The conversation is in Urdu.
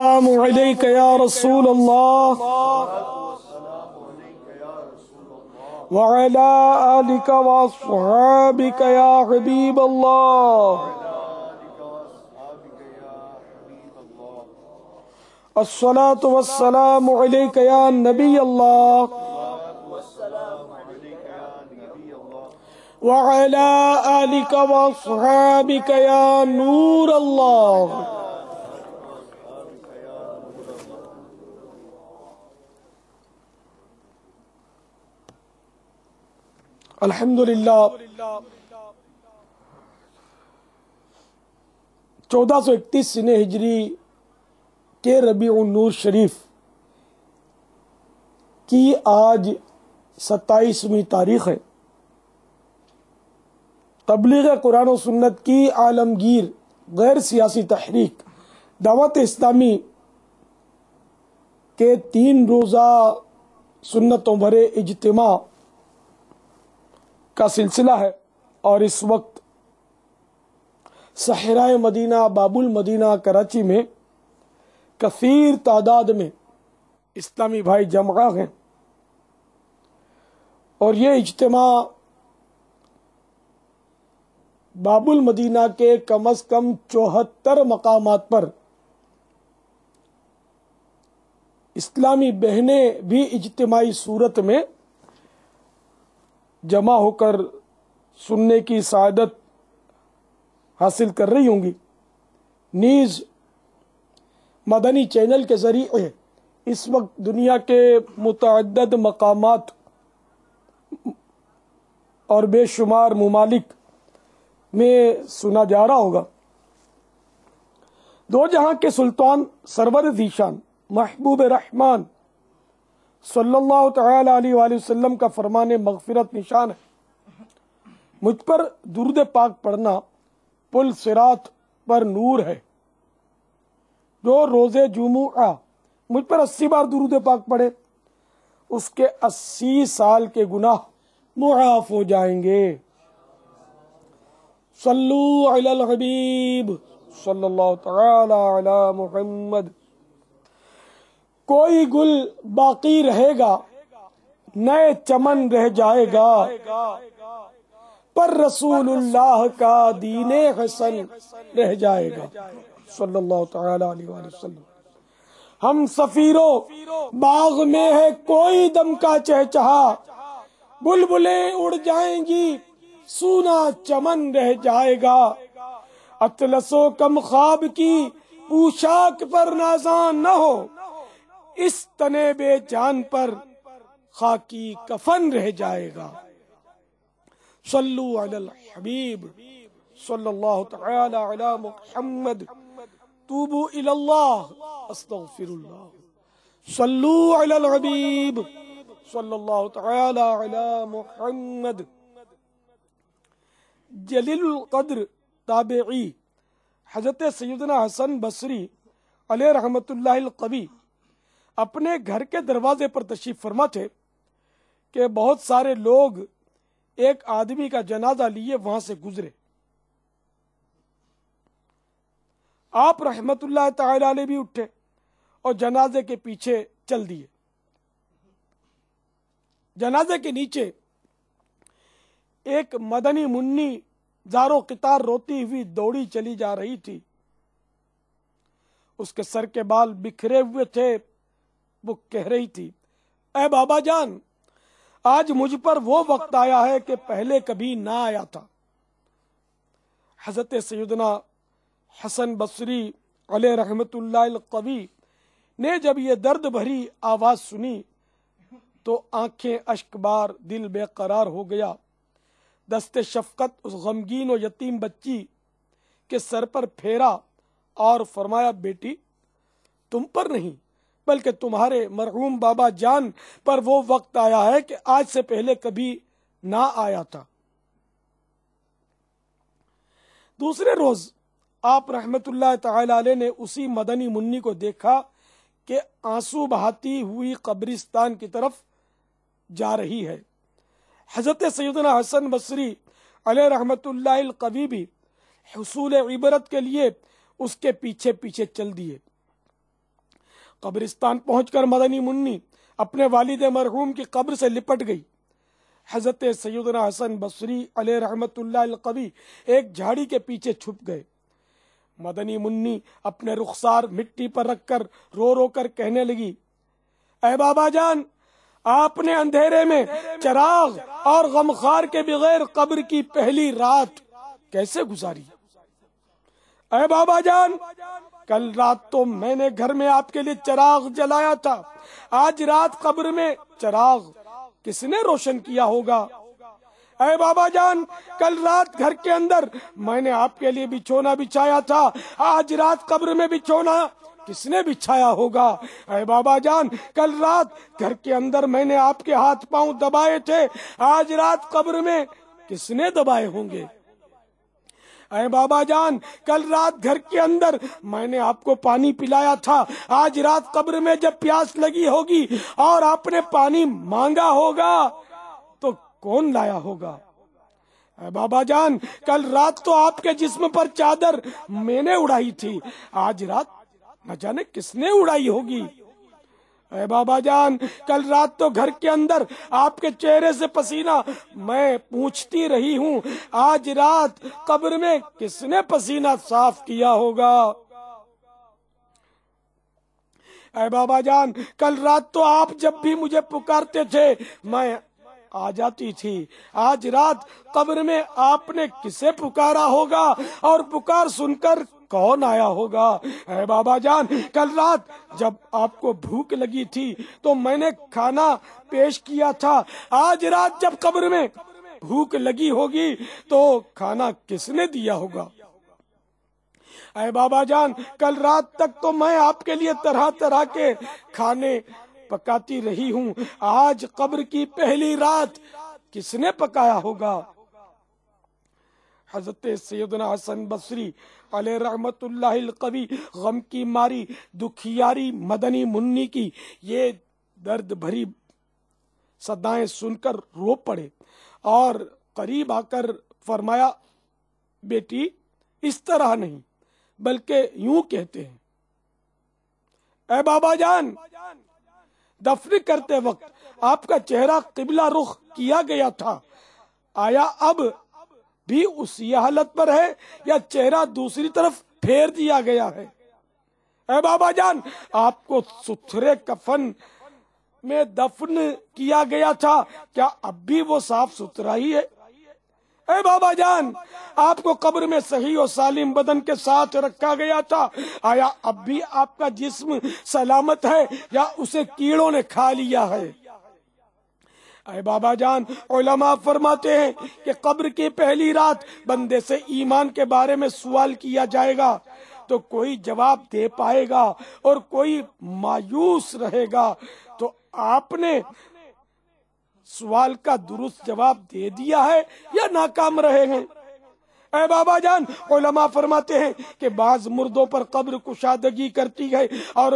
السلام علیک یا رسول اللہ وعلی آلک واصحابک یا حبیب اللہ الصلاة والسلام علیک یا نبی اللہ وعلی آلک واصحابک یا نور اللہ. الحمدللہ 1431 سنہ ہجری کے ربیع النور شریف کی آج 27ویں تاریخ ہے. تبلیغ قرآن و سنت کی عالمگیر غیر سیاسی تحریک دعوت اسلامی کے 3 روزہ سنتوں بھرے اجتماع کا سلسلہ ہے، اور اس وقت صحرائے مدینہ باب المدینہ کراچی میں کثیر تعداد میں اسلامی بھائی جمع ہیں، اور یہ اجتماع باب المدینہ کے کم از کم 74 مقامات پر اسلامی بہنیں بھی اجتماعی صورت میں جمع ہو کر سننے کی سعادت حاصل کر رہی ہوں گی. نیز مدنی چینل کے ذریعے اس وقت دنیا کے متعدد مقامات اور بے شمار ممالک میں سنا جا رہا ہوگا. دو جہاں کے سلطان سرور ذیشان محبوب رحمان صلی اللہ تعالی علیہ وآلہ وسلم کا فرمان مغفرت نشان ہے. مجھ پر درود پاک پڑھنا پل صراط پر نور ہے. جو روز جمعہ مجھ پر 80 بار درود پاک پڑھے اس کے 80 سال کے گناہ معاف ہو جائیں گے. صلو علی الحبیب صلی اللہ تعالی علی محمد. کوئی گل باقی رہے گا نئے چمن رہ جائے گا، پر رسول اللہ کا دین حسن رہ جائے گا. صلی اللہ تعالی علیہ وآلہ وسلم. ہم سفیروں باغ میں ہے کوئی دم کا چہچہا، بلبلیں اڑ جائیں گی سونا چمن رہ جائے گا. اطلس و کم خواب کی پوشاک پر نازاں نہ ہو، اس تنے بے جان پر خاکی کفن رہ جائے گا. صلو علی الحبیب صلی اللہ تعالی علی محمد. توبوا الی اللہ استغفر اللہ. صلو علی الحبیب صلی اللہ تعالی علی محمد. جلیل القدر تابعی حضرت سیدنا حسن بصری علیہ رحمت اللہ القوی اپنے گھر کے دروازے پر تشریف فرما تھے کہ بہت سارے لوگ ایک آدمی کا جنازہ لیے وہاں سے گزرے. آپ رحمت اللہ تعالی علیہ بھی اٹھے اور جنازے کے پیچھے چل دیے. جنازے کے نیچے ایک مدنی منی زارو قطار روتی ہوئی دوڑی چلی جا رہی تھی. اس کے سر کے بال بکھرے ہوئے تھے. وہ کہہ رہی تھی، اے بابا جان، آج مجھ پر وہ وقت آیا ہے کہ پہلے کبھی نہ آیا تھا. حضرت سیدنا حسن بصری علیہ رحمت اللہ القوی نے جب یہ درد بھری آواز سنی تو آنکھیں اشک بار، دل بے قرار ہو گیا. دست شفقت اس غمگین و یتیم بچی کے سر پر پھیرا اور فرمایا، بیٹی تم پر نہیں بلکہ تمہارے مرحوم بابا جان پر وہ وقت آیا ہے کہ آج سے پہلے کبھی نہ آیا تھا. دوسرے روز آپ رحمت اللہ تعالی علیہ نے اسی مدنی منی کو دیکھا کہ آنسو بہاتی ہوئی قبرستان کی طرف جا رہی ہے. حضرت سیدنا حسن بصری علیہ رحمت اللہ القوی بھی حصول عبرت کے لیے اس کے پیچھے پیچھے چل دیے. قبرستان پہنچ کر مدنی منی اپنے والد مرحوم کی قبر سے لپٹ گئی۔ حضرت سیدنا حسن بصری علیہ رحمت اللہ القوی ایک جھاڑی کے پیچھے چھپ گئے۔ مدنی منی اپنے رخسار مٹی پر رکھ کر رو رو کر کہنے لگی، اے بابا جان، آپ نے اندھیرے میں چراغ اور غمخوار کے بغیر قبر کی پہلی رات کیسے گزاری؟ اے بابا جان، کل رات تو میں نے گھر میں آپ کے لیے چراغ جلایا تھا، آج رات قبر میں چراغ کس نے روشن کیا ہوگا؟ اے بابا جان، کل رات گھر کے اندر میں نے آپ کے لیے بچھونا بچھایا تھا، آج رات قبر میں بچھونا کس نے بچھایا ہوگا؟ اے بابا جان، کل رات گھر کے اندر میں نے آپ کے ہاتھ پاؤں دبائے تھے، آج رات قبر میں کس نے دبائے ہوں گے؟ اے بابا جان، کل رات گھر کے اندر میں نے آپ کو پانی پلایا تھا، آج رات قبر میں جب پیاس لگی ہوگی اور آپ نے پانی مانگا ہوگا تو کون لایا ہوگا؟ اے بابا جان، کل رات تو آپ کے جسم پر چادر میں نے اڑائی تھی، آج رات نہ جانے کس نے اڑائی ہوگی؟ اے بابا جان، کل رات تو گھر کے اندر آپ کے چہرے سے پسینہ میں پوچھتی رہی ہوں، آج رات قبر میں کس نے پسینہ صاف کیا ہوگا؟ اے بابا جان، کل رات تو آپ جب بھی مجھے پکارتے تھے میں آ جاتی تھی، آج رات قبر میں آپ نے کسے پکارا ہوگا اور پکار سن کر کون آیا ہوگا؟ اے بابا جان، کل رات جب آپ کو بھوک لگی تھی تو میں نے کھانا پیش کیا تھا، آج رات جب قبر میں بھوک لگی ہوگی تو کھانا کس نے دیا ہوگا؟ اے بابا جان، کل رات تک تو میں آپ کے لیے طرح طرح کے کھانے پکاتی رہی ہوں، آج قبر کی پہلی رات کس نے پکایا ہوگا؟ حضرت سیدنا حسن بصری علیہ رحمت اللہ القوی غم کی ماری دکھیاری مدنی منی کی یہ درد بھری صدائیں سن کر رو پڑے اور قریب آ کر فرمایا، بیٹی اس طرح نہیں بلکہ یوں کہتے ہیں۔ اے بابا جان، دفن کرتے وقت آپ کا چہرہ قبلہ رخ کیا گیا تھا، آیا اب بھی اسی حالت پر ہے یا چہرہ دوسری طرف پھیر دیا گیا ہے؟ اے بابا جان، آپ کو ستھرے کفن میں دفن کیا گیا تھا، کیا اب بھی وہ صاف ستھرا ہی ہے؟ اے بابا جان، آپ کو قبر میں صحیح و سالم بدن کے ساتھ رکھا گیا تھا، آیا اب بھی آپ کا جسم سلامت ہے یا اسے کیڑوں نے کھا لیا ہے؟ اے بابا جان، علماء فرماتے ہیں کہ قبر کی پہلی رات بندے سے ایمان کے بارے میں سوال کیا جائے گا تو کوئی جواب دے پائے گا اور کوئی مایوس رہے گا، تو آپ نے سوال کا درست جواب دے دیا ہے یا ناکام رہے ہیں؟ اے بابا جان، علماء فرماتے ہیں کہ بعض مردوں پر قبر کشادگی کرتی ہے اور